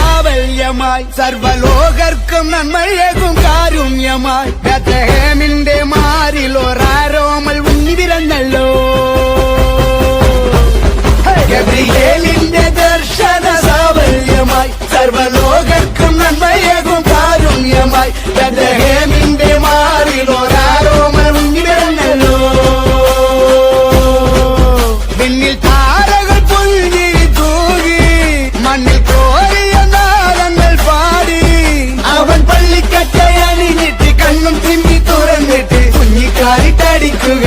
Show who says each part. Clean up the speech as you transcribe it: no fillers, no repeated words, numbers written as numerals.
Speaker 1: സാവല്യമായി സർവലോകർക്കും നന്മയേകും കാരുണ്യമായി ബേത്ലഹേമിന്റെ മാറിലൊരാരോമൽ ഉണ്ണി പിറന്നല്ലോ. ഗബ്രിയേലിന്റെ ദർശന സാവല്യമായി സർവലോകർക്കും നന്മയേകും കാരുണ്യമായി ബേത്ലഹേമിന്റെ മാറിലൊരാരോമൽ ഉണ്ണി പിറന്നല്ലോ. പിന്നിൽ താരകൾ പുൽകിരി തൂകി മണ്ണിൽ കോരിയ നാളങ്ങൾ പാടി അവൻ പള്ളിക്കട്ടയണിഞ്ഞിട്ട് കണ്ണും തിമ്മി തുറന്നിട്ട് കുഞ്ഞിക്കാരിട്ടടിക്കുക